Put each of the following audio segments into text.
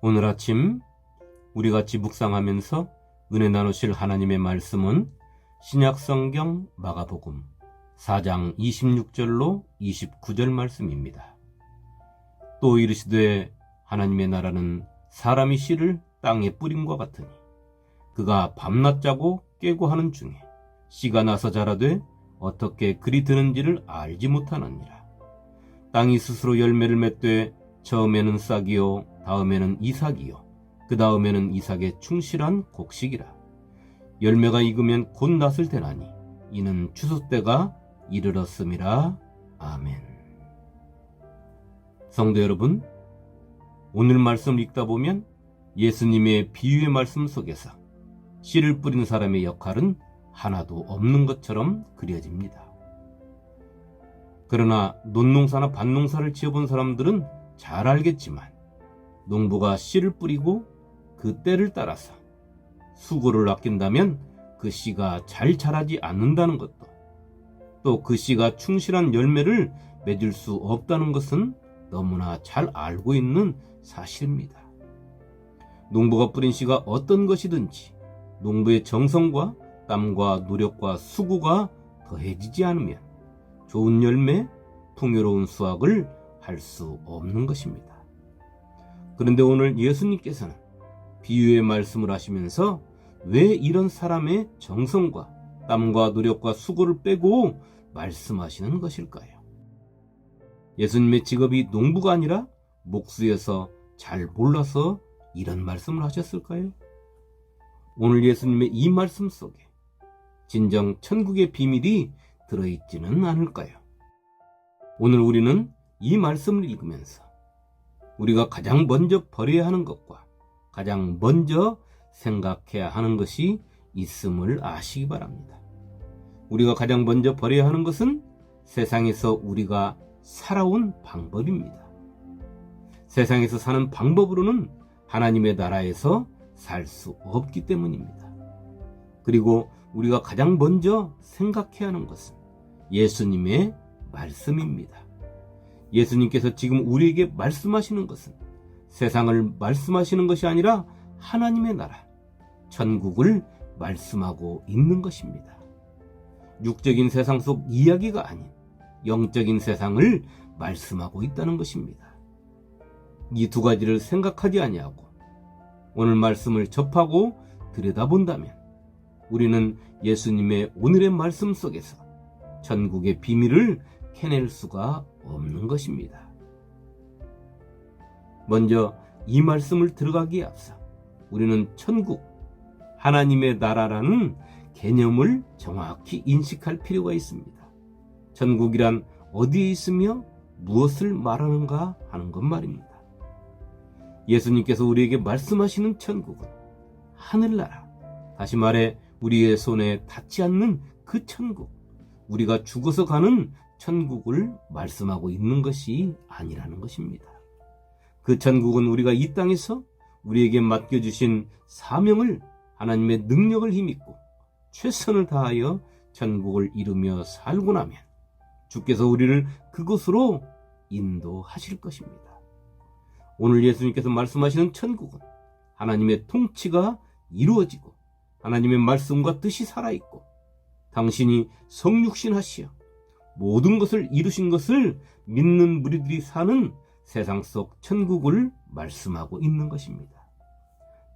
오늘 아침 우리 같이 묵상하면서 은혜 나누실 하나님의 말씀은 신약성경 마가복음 4장 26절로 29절 말씀입니다. 또 이르시되 하나님의 나라는 사람이 씨를 땅에 뿌림과 같으니 그가 밤낮 자고 깨고 하는 중에 씨가 나서 자라되 어떻게 그리 드는지를 알지 못하느니라. 땅이 스스로 열매를 맺되 처음에는 싹이요 다음에는 이삭이요 그 다음에는 이삭의 충실한 곡식이라. 열매가 익으면 곧 낫을 대나니 이는 추수 때가 이르렀음이라. 아멘. 성도 여러분, 오늘 말씀을 읽다 보면 예수님의 비유의 말씀 속에서 씨를 뿌리는 사람의 역할은 하나도 없는 것처럼 그려집니다. 그러나 논농사나 밭농사를 지어본 사람들은 잘 알겠지만 농부가 씨를 뿌리고 그 때를 따라서 수고를 아낀다면 그 씨가 잘 자라지 않는다는 것도, 또 그 씨가 충실한 열매를 맺을 수 없다는 것은 너무나 잘 알고 있는 사실입니다. 농부가 뿌린 씨가 어떤 것이든지 농부의 정성과 땀과 노력과 수고가 더해지지 않으면 좋은 열매, 풍요로운 수확을 할 수 없는 것입니다. 그런데 오늘 예수님께서는 비유의 말씀을 하시면서 왜 이런 사람의 정성과 땀과 노력과 수고를 빼고 말씀하시는 것일까요? 예수님의 직업이 농부가 아니라 목수여서 잘 몰라서 이런 말씀을 하셨을까요? 오늘 예수님의 이 말씀 속에 진정 천국의 비밀이 들어있지는 않을까요? 오늘 우리는 이 말씀을 읽으면서 우리가 가장 먼저 버려야 하는 것과 가장 먼저 생각해야 하는 것이 있음을 아시기 바랍니다. 우리가 가장 먼저 버려야 하는 것은 세상에서 우리가 살아온 방법입니다. 세상에서 사는 방법으로는 하나님의 나라에서 살 수 없기 때문입니다. 그리고 우리가 가장 먼저 생각해야 하는 것은 예수님의 말씀입니다. 예수님께서 지금 우리에게 말씀하시는 것은 세상을 말씀하시는 것이 아니라 하나님의 나라, 천국을 말씀하고 있는 것입니다. 육적인 세상 속 이야기가 아닌 영적인 세상을 말씀하고 있다는 것입니다. 이 두 가지를 생각하지 아니하고 오늘 말씀을 접하고 들여다본다면 우리는 예수님의 오늘의 말씀 속에서 천국의 비밀을 캐낼 수가 없는 것입니다. 먼저 이 말씀을 들어가기에 앞서 우리는 천국, 하나님의 나라라는 개념을 정확히 인식할 필요가 있습니다. 천국이란 어디에 있으며 무엇을 말하는가 하는 것 말입니다. 예수님께서 우리에게 말씀하시는 천국은 하늘나라, 다시 말해 우리의 손에 닿지 않는 그 천국, 우리가 죽어서 가는 천국을 말씀하고 있는 것이 아니라는 것입니다. 그 천국은 우리가 이 땅에서 우리에게 맡겨주신 사명을, 하나님의 능력을 힘입고 최선을 다하여 천국을 이루며 살고 나면 주께서 우리를 그곳으로 인도하실 것입니다. 오늘 예수님께서 말씀하시는 천국은 하나님의 통치가 이루어지고 하나님의 말씀과 뜻이 살아있고 당신이 성육신하시어 모든 것을 이루신 것을 믿는 무리들이 사는 세상 속 천국을 말씀하고 있는 것입니다.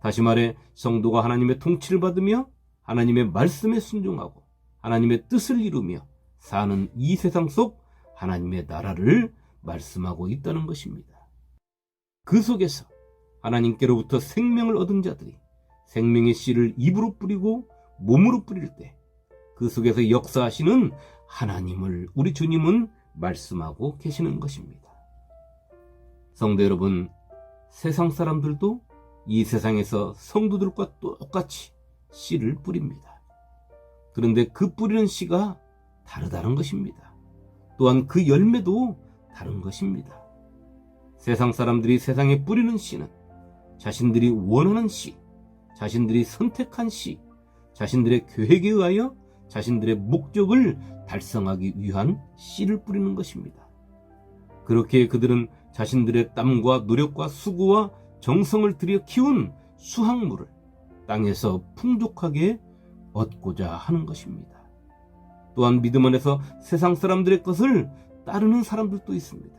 다시 말해 성도가 하나님의 통치를 받으며 하나님의 말씀에 순종하고 하나님의 뜻을 이루며 사는 이 세상 속 하나님의 나라를 말씀하고 있다는 것입니다. 그 속에서 하나님께로부터 생명을 얻은 자들이 생명의 씨를 입으로 뿌리고 몸으로 뿌릴 때 그 속에서 역사하시는 하나님을 우리 주님은 말씀하고 계시는 것입니다. 성도 여러분, 세상 사람들도 이 세상에서 성도들과 똑같이 씨를 뿌립니다. 그런데 그 뿌리는 씨가 다르다는 것입니다. 또한 그 열매도 다른 것입니다. 세상 사람들이 세상에 뿌리는 씨는 자신들이 원하는 씨, 자신들이 선택한 씨, 자신들의 계획에 의하여 자신들의 목적을 달성하기 위한 씨를 뿌리는 것입니다. 그렇게 그들은 자신들의 땀과 노력과 수고와 정성을 들여 키운 수확물을 땅에서 풍족하게 얻고자 하는 것입니다. 또한 믿음 안에서 세상 사람들의 것을 따르는 사람들도 있습니다.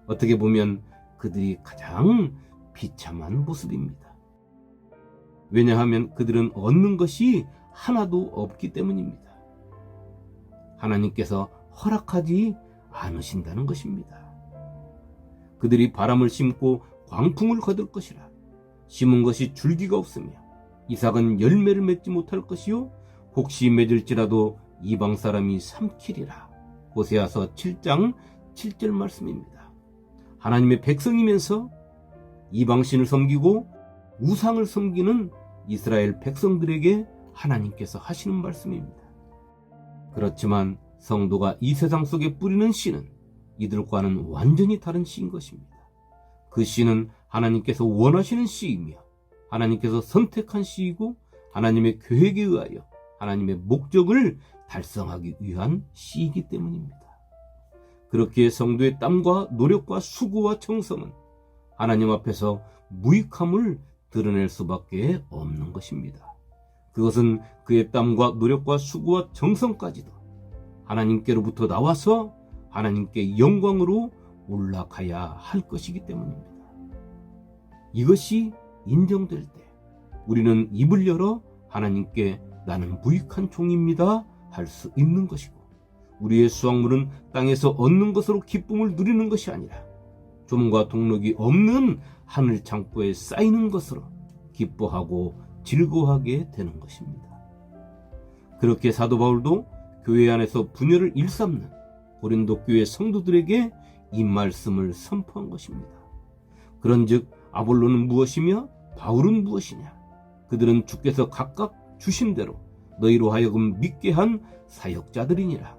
어떻게 보면 그들이 가장 비참한 모습입니다. 왜냐하면 그들은 얻는 것이 하나도 없기 때문입니다. 하나님께서 허락하지 않으신다는 것입니다. 그들이 바람을 심고 광풍을 거둘 것이라. 심은 것이 줄기가 없으며 이삭은 열매를 맺지 못할 것이요 혹시 맺을지라도 이방 사람이 삼키리라. 호세아서 7장 7절 말씀입니다. 하나님의 백성이면서 이방신을 섬기고 우상을 섬기는 이스라엘 백성들에게 하나님께서 하시는 말씀입니다. 그렇지만 성도가 이 세상 속에 뿌리는 씨는 이들과는 완전히 다른 씨인 것입니다. 그 씨는 하나님께서 원하시는 씨이며 하나님께서 선택한 씨이고 하나님의 계획에 의하여 하나님의 목적을 달성하기 위한 씨이기 때문입니다. 그렇기에 성도의 땀과 노력과 수고와 정성은 하나님 앞에서 무익함을 드러낼 수밖에 없는 것입니다. 그것은 그의 땀과 노력과 수고와 정성까지도 하나님께로부터 나와서 하나님께 영광으로 올라가야 할 것이기 때문입니다. 이것이 인정될 때 우리는 입을 열어 하나님께 나는 무익한 종입니다 할 수 있는 것이고, 우리의 수확물은 땅에서 얻는 것으로 기쁨을 누리는 것이 아니라 좀과 동력이 없는 하늘 창고에 쌓이는 것으로 기뻐하고 즐거워하게 되는 것입니다. 그렇게 사도 바울도 교회 안에서 분열을 일삼는 고린도 교회 성도들에게 이 말씀을 선포한 것입니다. 그런즉 아볼로는 무엇이며 바울은 무엇이냐? 그들은 주께서 각각 주신 대로 너희로 하여금 믿게 한 사역자들이니라.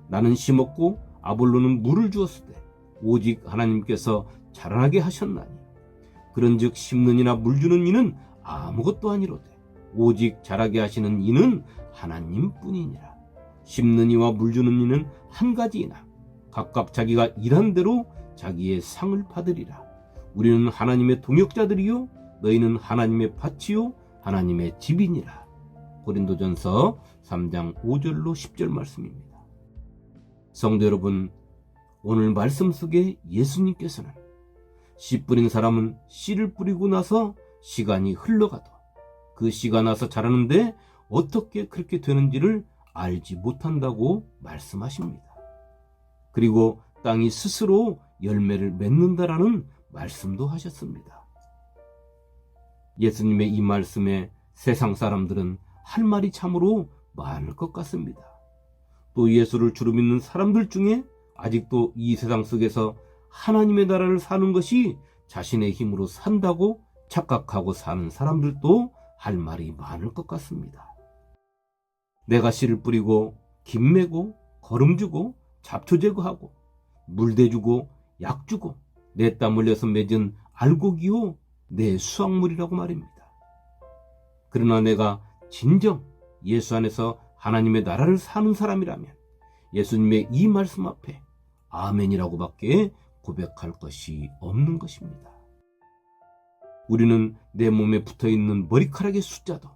나는 심었고 아볼로는 물을 주었을 때 오직 하나님께서 자라나게 하셨나니, 그런즉 심는 이나 물 주는 이는 아무것도 아니로되 오직 자라게 하시는 이는 하나님뿐이니라. 심는 이와 물 주는 이는 한 가지이나 각각 자기가 일한 대로 자기의 상을 받으리라. 우리는 하나님의 동역자들이요 너희는 하나님의 밭이요 하나님의 집이니라. 고린도전서 3장 5절로 10절 말씀입니다. 성도 여러분, 오늘 말씀 속에 예수님께서는 씨 뿌린 사람은 씨를 뿌리고 나서 시간이 흘러가도 그 씨가 나서 자라는데 어떻게 그렇게 되는지를 알지 못한다고 말씀하십니다. 그리고 땅이 스스로 열매를 맺는다라는 말씀도 하셨습니다. 예수님의 이 말씀에 세상 사람들은 할 말이 참으로 많을 것 같습니다. 또 예수를 주로 믿는 사람들 중에 아직도 이 세상 속에서 하나님의 나라를 사는 것이 자신의 힘으로 산다고 착각하고 사는 사람들도 할 말이 많을 것 같습니다. 내가 씨를 뿌리고 김 매고 거름 주고 잡초 제거하고 물 대주고 약 주고 내 땀 흘려서 맺은 알곡이요 내 수확물이라고 말입니다. 그러나 내가 진정 예수 안에서 하나님의 나라를 사는 사람이라면 예수님의 이 말씀 앞에 아멘이라고밖에 고백할 것이 없는 것입니다. 우리는 내 몸에 붙어있는 머리카락의 숫자도,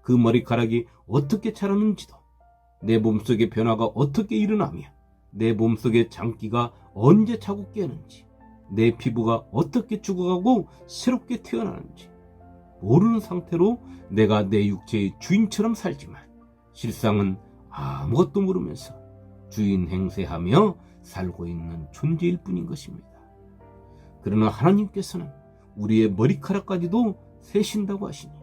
그 머리카락이 어떻게 자라는지도, 내 몸속의 변화가 어떻게 일어나며 내 몸속의 장기가 언제 차고 깨는지, 내 피부가 어떻게 죽어가고 새롭게 태어나는지 모르는 상태로 내가 내 육체의 주인처럼 살지만 실상은 아무것도 모르면서 주인 행세하며 살고 있는 존재일 뿐인 것입니다. 그러나 하나님께서는 우리의 머리카락까지도 세신다고 하시니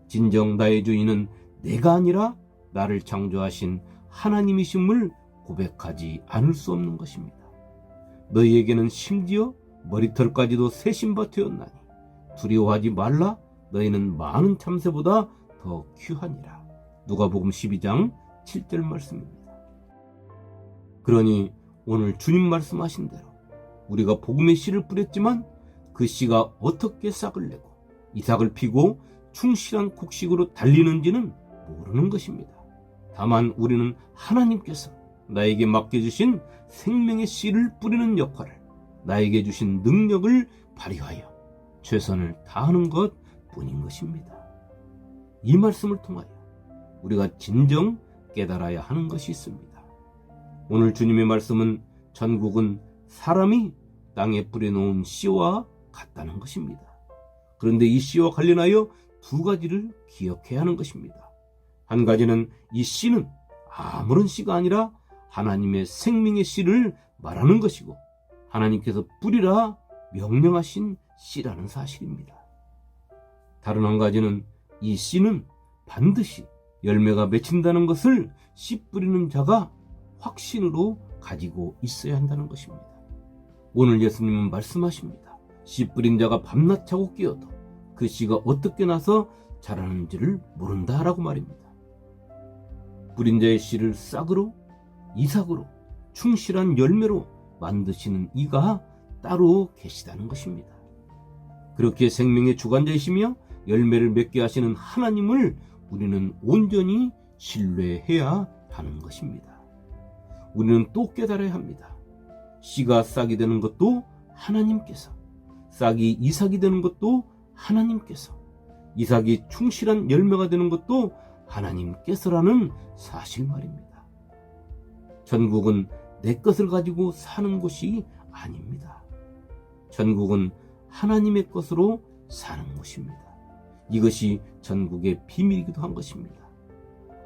진정 나의 주인은 내가 아니라 나를 창조하신 하나님이심을 고백하지 않을 수 없는 것입니다. 너희에게는 심지어 머리털까지도 세신바 되었나니 두려워하지 말라. 너희는 많은 참새보다 더 귀하니라. 누가복음 12장 7절 말씀입니다. 그러니 오늘 주님 말씀하신 대로 우리가 복음의 씨를 뿌렸지만 그 씨가 어떻게 싹을 내고 이삭을 피고 충실한 곡식으로 달리는지는 모르는 것입니다. 다만 우리는 하나님께서 나에게 맡겨주신 생명의 씨를 뿌리는 역할을, 나에게 주신 능력을 발휘하여 최선을 다하는 것 뿐인 것입니다. 이 말씀을 통하여 우리가 진정 깨달아야 하는 것이 있습니다. 오늘 주님의 말씀은 전국은 사람이 땅에 뿌려놓은 씨와 같다는 것입니다. 그런데 이 씨와 관련하여 두 가지를 기억해야 하는 것입니다. 한 가지는 이 씨는 아무런 씨가 아니라 하나님의 생명의 씨를 말하는 것이고 하나님께서 뿌리라 명령하신 씨라는 사실입니다. 다른 한 가지는 이 씨는 반드시 열매가 맺힌다는 것을 씨 뿌리는 자가 확신으로 가지고 있어야 한다는 것입니다. 오늘 예수님은 말씀하십니다. 씨 뿌린 자가 밤낮 자고 깨어도 그 씨가 어떻게 나서 자라는지를 모른다라고 말입니다. 뿌린 자의 씨를 싹으로 이삭으로 충실한 열매로 만드시는 이가 따로 계시다는 것입니다. 그렇게 생명의 주관자이시며 열매를 맺게 하시는 하나님을 우리는 온전히 신뢰해야 하는 것입니다. 우리는 또 깨달아야 합니다. 씨가 싹이 되는 것도 하나님께서, 싹이 이삭이 되는 것도 하나님께서, 이삭이 충실한 열매가 되는 것도 하나님께서라는 사실 말입니다. 전국은 내 것을 가지고 사는 곳이 아닙니다. 전국은 하나님의 것으로 사는 곳입니다. 이것이 전국의 비밀이기도 한 것입니다.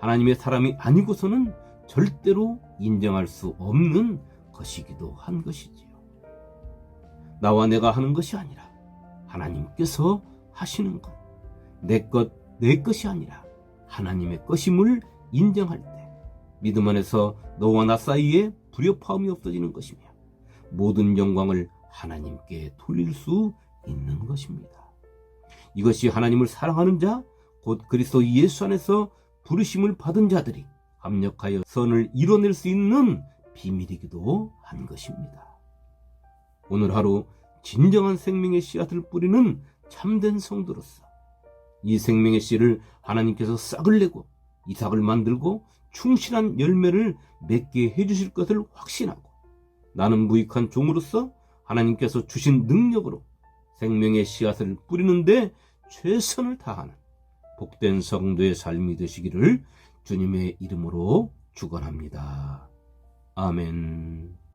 하나님의 사람이 아니고서는 절대로 인정할 수 없는 것이기도 한 것이지요. 나와 내가 하는 것이 아니라 하나님께서 하시는 것, 내 것, 내 것이 아니라 하나님의 것임을 인정할 때 믿음 안에서 너와 나 사이에 불협화음이 없어지는 것이며 모든 영광을 하나님께 돌릴 수 있는 것입니다. 이것이 하나님을 사랑하는 자, 곧 그리스도 예수 안에서 부르심을 받은 자들이 합력하여 선을 이뤄낼 수 있는 비밀이기도 한 것입니다. 오늘 하루 진정한 생명의 씨앗을 뿌리는 참된 성도로서 이 생명의 씨를 하나님께서 싹을 내고 이삭을 만들고 충실한 열매를 맺게 해주실 것을 확신하고 나는 무익한 종으로서 하나님께서 주신 능력으로 생명의 씨앗을 뿌리는데 최선을 다하는 복된 성도의 삶이 되시기를 주님의 이름으로 축원합니다. 아멘.